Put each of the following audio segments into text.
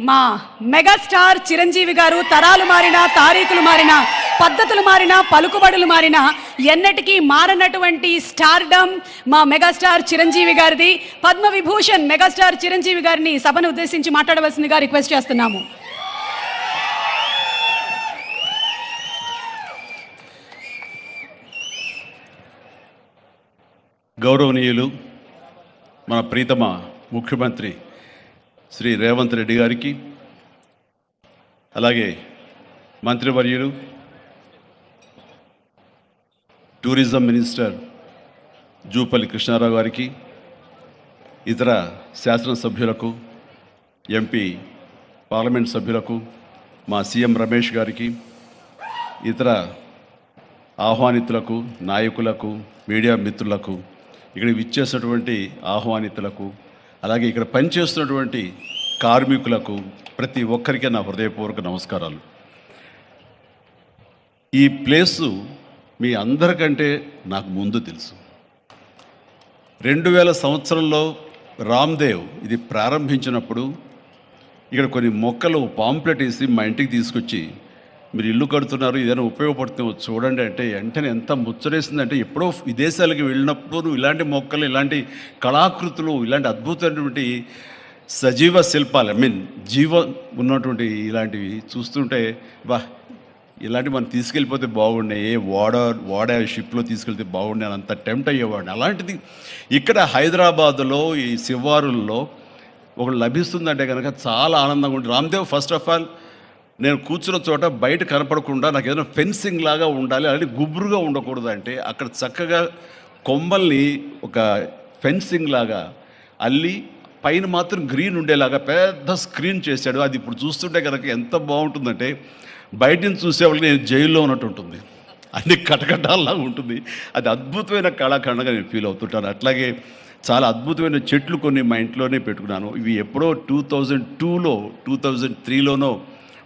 మా మెగాస్టార్ చిరంజీవి గారు తరాలు మారినా, తారీఖులు మారినా, పద్ధతులు మారినా, పలుకుబడులు మారినా ఎన్నటికీ మారనటువంటి స్టార్డమ్ మా మెగాస్టార్ చిరంజీవి గారిది. పద్మవిభూషణ్ మెగాస్టార్ చిరంజీవి గారిని సభను ఉద్దేశించి మాట్లాడవలసిందిగా రిక్వెస్ట్ చేస్తున్నాము. గౌరవనీయులు మన ప్రీతమ ముఖ్యమంత్రి శ్రీ రేవంత్ రెడ్డి గారికి, అలాగే మంత్రివర్యులు టూరిజం మినిస్టర్ జూపల్లి కృష్ణారావు గారికి, ఇతర శాసనసభ్యులకు, ఎంపీ పార్లమెంట్ సభ్యులకు, మా సీఎం రమేష్ గారికి, ఇతర ఆహ్వానితులకు, నాయకులకు, మీడియా మిత్రులకు, ఇక్కడ విచ్చేసినటువంటి ఆహ్వానితులకు, అలాగే ఇక్కడ పనిచేస్తున్నటువంటి కార్మికులకు, ప్రతి ఒక్కరికి నా హృదయపూర్వక నమస్కారాలు. ఈ ప్లేసు మీ అందరికంటే నాకు ముందు తెలుసు. 2000 సంవత్సరంలో రామ్దేవ్ ఇది ప్రారంభించినప్పుడు ఇక్కడ కొన్ని మొక్కలు పాంప్లెట్ వేసి మా ఇంటికి తీసుకొచ్చి, మీరు ఇల్లు కడుతున్నారు, ఏదైనా ఉపయోగపడుతుంది చూడండి అంటే వెంటనే ఎంత ముచ్చరేసిందంటే, ఎప్పుడో విదేశాలకు వెళ్ళినప్పుడు ఇలాంటి మొక్కలు, ఇలాంటి కళాకృతులు, ఇలాంటి అద్భుతమైనటువంటి సజీవ శిల్పాలు, జీవం ఉన్నటువంటి ఇలాంటివి చూస్తుంటే ఇలాంటివి మనం తీసుకెళ్ళిపోతే బాగుండే, వాడ షిప్లో తీసుకెళ్తే బాగుండే అని అంత టెంప్ట్ అయ్యేవాడిని. అలాంటిది ఇక్కడ హైదరాబాదులో ఈ శివారుల్లో ఒకటి లభిస్తుందంటే కనుక చాలా ఆనందంగా ఉంటుంది. రామ్దేవ్ ఫస్ట్ ఆఫ్ ఆల్ నేను కూర్చున్న చోట బయట కనపడకుండా నాకు ఏదైనా ఫెన్సింగ్ లాగా ఉండాలి, అలాంటి గుబురుగా ఉండకూడదు అంటే అక్కడ చక్కగా కొమ్మల్ని ఒక ఫెన్సింగ్ లాగా అల్లి పైన మాత్రం గ్రీన్ ఉండేలాగా పెద్ద స్క్రీన్ చేశాడు. అది ఇప్పుడు చూస్తుంటే కనుక ఎంత బాగుంటుందంటే బయట నుంచి చూసేవాళ్ళకి నేను జైల్లో ఉన్నట్టు ఉంటుంది, అన్ని కటకటాల్లాగా ఉంటుంది. అది అద్భుతమైన కళాఖండగా నేను ఫీల్ అవుతుంటాను. అట్లాగే చాలా అద్భుతమైన చెట్లు కొన్ని మా ఇంట్లోనే పెట్టుకున్నాను. ఇవి ఎప్పుడో 2002లో 2003లోనో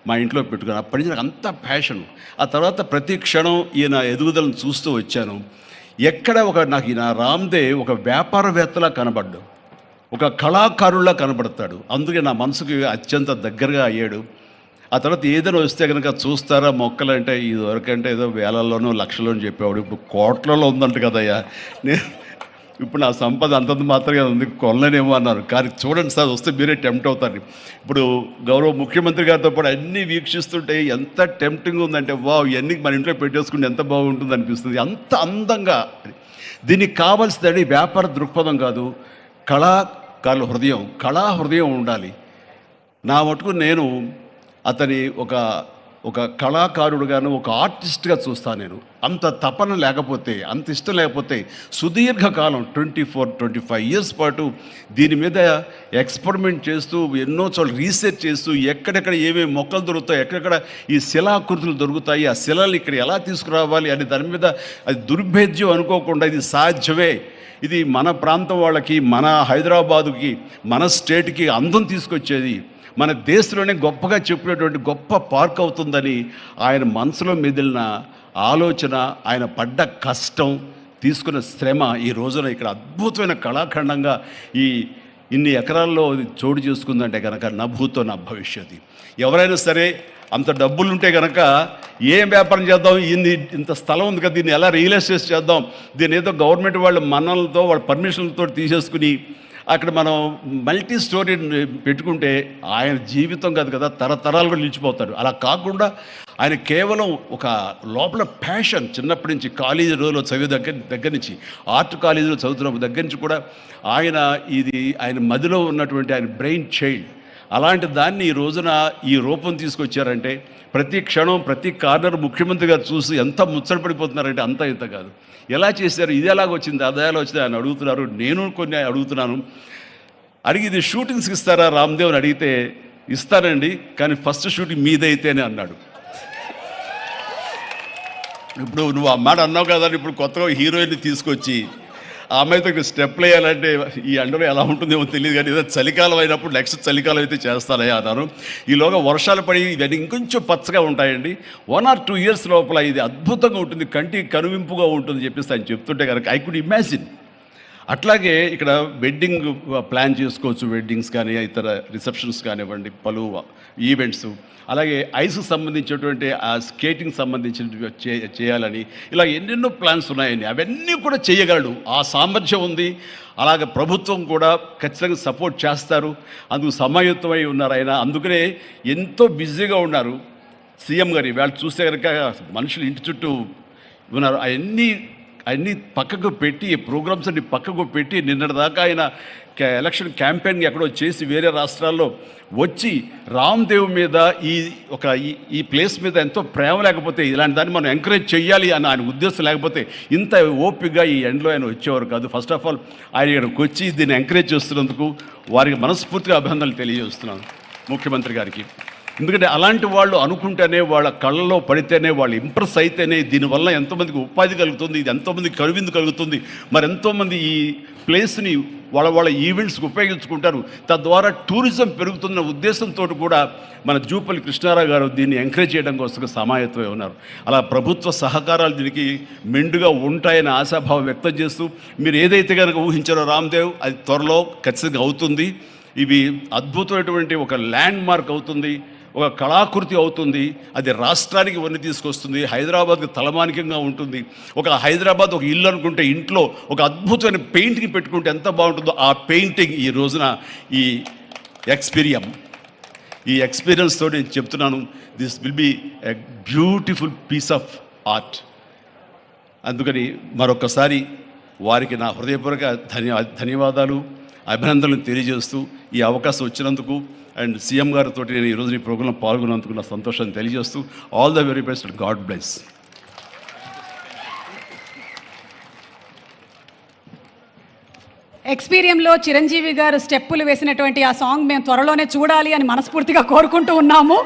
మా ఇంట్లో పెట్టుకున్నాను. అప్పటి నుంచి నాకు అంత ప్యాషన్. ఆ తర్వాత ప్రతి క్షణం ఈయన ఎదుగుదలను చూస్తూ వచ్చాను. ఎక్కడ నాకు ఈయన రామ్దేవ్ ఒక వ్యాపారవేత్తలా కనబడ్డాడు, ఒక కళాకారుల్లా కనబడతాడు. అందుకే నా మనసుకి అత్యంత దగ్గరగా అయ్యాడు. ఆ తర్వాత ఏదైనా వస్తే కనుక చూస్తారా మొక్కలు అంటే, ఇదివరకంటే ఏదో వేలల్లోనో లక్షల్లోనూ చెప్పేవాడు, ఇప్పుడు కోట్లలో ఉందంట కదయ్యా. ఇప్పుడు నా సంపద అంతంత మాత్రమే ఉంది, కొనలేనేమో అన్నారు. కానీ చూడండి సార్, వస్తే మీరే టెంప్ట్ అవుతారు. ఇప్పుడు గౌరవ ముఖ్యమంత్రి గారితో పాటు అన్నీ వీక్షిస్తుంటే ఎంత టెంప్టింగ్ ఉందంటే, ఇవన్నీ మన ఇంట్లో పెట్టేసుకుంటే ఎంత బాగుంటుంది అనిపిస్తుంది. అంత అందంగా దీనికి కావాల్సిందండి వ్యాపార దృక్పథం కాదు, కళాకారుల హృదయం, కళా హృదయం ఉండాలి. నా మటుకు నేను అతని ఒక కళాకారుడుగాను, ఒక ఆర్టిస్ట్గా చూస్తాను. నేను అంత తపన లేకపోతే, అంత ఇష్టం లేకపోతే సుదీర్ఘకాలం 24-25 ఇయర్స్ పాటు దీని మీద ఎక్స్పెరిమెంట్ చేస్తూ, ఎన్నో చోట్ల రీసెర్చ్ చేస్తూ, ఎక్కడెక్కడ ఏమేమి మొక్కలు దొరుకుతాయి, ఎక్కడెక్కడ ఈ శిలాకృతులు దొరుకుతాయి, ఆ శిలలు ఇక్కడ ఎలా తీసుకురావాలి అని దాని మీద అది దుర్భేద్యం అనుకోకుండా ఇది సాధ్యమే, ఇది మన ప్రాంతం వాళ్ళకి, మన హైదరాబాదుకి, మన స్టేట్కి అందం తీసుకొచ్చేది, మన దేశంలోనే గొప్పగా చెప్పినటువంటి గొప్ప పార్క్ అవుతుందని ఆయన మనసులో మెదిలిన ఆలోచన, ఆయన పడ్డ కష్టం, తీసుకున్న శ్రమ ఈ రోజున ఇక్కడ అద్భుతమైన కళాఖండంగా ఇన్ని ఎకరాల్లో చోటు చేసుకుందంటే కనుక నా భూతో నా భవిష్యత్తు. ఎవరైనా సరే అంత డబ్బులుంటే కనుక ఏం వ్యాపారం చేద్దాం, ఇంత స్థలం ఉంది కదా, దీన్ని ఎలా రియల్ ఎస్టేట్ చేద్దాం, దీన్ని ఏదో గవర్నమెంట్ వాళ్ళ మన్నలతో వాళ్ళ పర్మిషన్లతో తీసేసుకుని అక్కడ మనం మల్టీ స్టోరీ పెట్టుకుంటే ఆయన జీవితం కాదు కదా, తరతరాలు కూడా నిలిచిపోతాడు. అలా కాకుండా ఆయన కేవలం ఒక లోపల ప్యాషన్, చిన్నప్పటి నుంచి కాలేజీ రోజులో చదివే దగ్గర నుంచి, ఆర్ట్ కాలేజీలో చదువుతున్న దగ్గర నుంచి కూడా ఆయన మదిలో ఉన్నటువంటి ఆయన బ్రెయిన్ చైల్డ్, అలాంటి దాన్ని ఈ రోజున ఈ రూపం తీసుకొచ్చారంటే ప్రతి క్షణం, ప్రతి కార్నర్ ముఖ్యమంత్రి గారు చూసి ఎంత ముచ్చటపడిపోతున్నారంటే అంత ఇంత కాదు. ఎలా చేశారు, ఇది ఎలాగొచ్చింది, అది ఎలా వచ్చింది అని అడుగుతున్నారు. నేను కొన్ని అడుగుతున్నాను. అడిగి ఇది షూటింగ్స్కి ఇస్తారా రామ్దేవ్ అని అడిగితే, ఇస్తానండి కానీ ఫస్ట్ షూటింగ్ మీదైతే అని అన్నాడు. ఇప్పుడు నువ్వు ఆ మాట అన్నావు కదా, ఇప్పుడు కొత్తగా హీరోయిన్ని తీసుకొచ్చి ఆ అమ్మాయితో స్టెప్లు వేయాలంటే ఈ ఎండలో ఎలా ఉంటుందేమో తెలియదు, కానీ ఏదో చలికాలం అయినప్పుడు నెక్స్ట్ చలికాలం అయితే చేస్తానయ్యా అన్నాను. ఈలోగా వర్షాలు పడి ఇవన్నీ ఇంకొంచెం పచ్చగా ఉంటాయండి, 1 or 2 years లోపల ఇది అద్భుతంగా ఉంటుంది, కంటికి కనువింపుగా ఉంటుంది చెప్పేసి ఆయన చెప్తుంటే కనుక ఐ కుడ్ ఇమాజిన్ అట్లాగే ఇక్కడ వెడ్డింగ్ ప్లాన్ చేసుకోవచ్చు, వెడ్డింగ్స్ కానీ ఇతర రిసెప్షన్స్ కానివ్వండి, పలు ఈవెంట్స్, అలాగే ఐస్కి సంబంధించినటువంటి ఆ స్కేటింగ్ సంబంధించిన చేయాలని ఇలా ఎన్నెన్నో ప్లాన్స్ ఉన్నాయండి. అవన్నీ కూడా చేయగలడు, ఆ సామర్థ్యం ఉంది. అలాగే ప్రభుత్వం కూడా ఖచ్చితంగా సపోర్ట్ చేస్తారు, అందుకు సమాయుత్తమై ఉన్నారు ఆయన. అందుకనే ఎంతో బిజీగా ఉన్నారు సీఎం గారు. ఇవాళ చూస్తే కనుక మనుషులు ఇంటి చుట్టూ ఉన్నారు. అన్నీ పక్కకు పెట్టి, ప్రోగ్రామ్స్ అన్ని పక్కకు పెట్టి, నిన్నటిదాకా ఆయన ఎలక్షన్ క్యాంపెయిన్ ఎక్కడో చేసి వేరే రాష్ట్రాల్లో వచ్చి రామ్దేవ్ మీద ఈ ప్లేస్ మీద ఎంతో ప్రేమ లేకపోతే, ఇలాంటి దాన్ని మనం ఎంకరేజ్ చేయాలి అని ఆయన ఉద్దేశం లేకపోతే ఇంత ఓపికగా ఈ ఎండ్లో ఆయన వచ్చేవారు కాదు. ఫస్ట్ ఆఫ్ ఆల్ ఆయన ఇక్కడికి వచ్చి దీన్ని ఎంకరేజ్ చేస్తున్నందుకు వారికి మనస్ఫూర్తిగా అభినందనలు తెలియజేస్తున్నాను ముఖ్యమంత్రి గారికి. ఎందుకంటే అలాంటి వాళ్ళు అనుకుంటేనే, వాళ్ళ కళ్ళలో పడితేనే, వాళ్ళు ఇంప్రెస్ అయితేనే దీనివల్ల ఎంతోమందికి ఉపాధి కలుగుతుంది, ఇది ఎంతోమందికి కనువిందు కలుగుతుంది. మరి ఎంతోమంది ఈ ప్లేస్ని వాళ్ళ ఈవెంట్స్కి ఉపయోగించుకుంటారు, తద్వారా టూరిజం పెరుగుతున్న ఉద్దేశంతో కూడా మన జూపల్లి కృష్ణారావు గారు దీన్ని ఎంకరేజ్ చేయడం కోసం సమాయత్తమై ఉన్నారు. అలా ప్రభుత్వ సహకారాలు దీనికి మెండుగా ఉంటాయని ఆశాభావం వ్యక్తం చేస్తూ, మీరు ఏదైతే కనుక ఊహించారో రామ్దేవ్, అది త్వరలో ఖచ్చితంగా అవుతుంది. ఇవి అద్భుతమైనటువంటి ఒక ల్యాండ్ మార్క్ అవుతుంది, ఒక కళాకృతి అవుతుంది. అది రాష్ట్రానికి వన్నీ తీసుకొస్తుంది, హైదరాబాద్కి తలమానికంగా ఉంటుంది. ఒక హైదరాబాద్ ఒక ఇల్లు అనుకుంటే, ఇంట్లో ఒక అద్భుతమైన పెయింటింగ్ పెట్టుకుంటే ఎంత బాగుంటుందో, ఆ పెయింటింగ్ ఈ రోజున ఈ ఎక్స్పీరియన్స్ తోటి నేను చెప్తున్నాను, this will be a beautiful piece of art. అందుకని మరొకసారి వారికి నా హృదయపూర్వక ధన్యవాదాలు, అభినందనలు తెలియజేస్తూ ఈ అవకాశం వచ్చినందుకు అండ్ సీఎం గారితో నేను ఈరోజు ఈ ప్రోగ్రాంలో పాల్గొన్నందుకు నా సంతోషాన్ని తెలియజేస్తూ all the very best, god bless. ఎక్స్పీరియంలో చిరంజీవి గారు స్టెప్పులు వేసినటువంటి ఆ సాంగ్ మేము త్వరలోనే చూడాలి అని మనస్ఫూర్తిగా కోరుకుంటూ ఉన్నాము.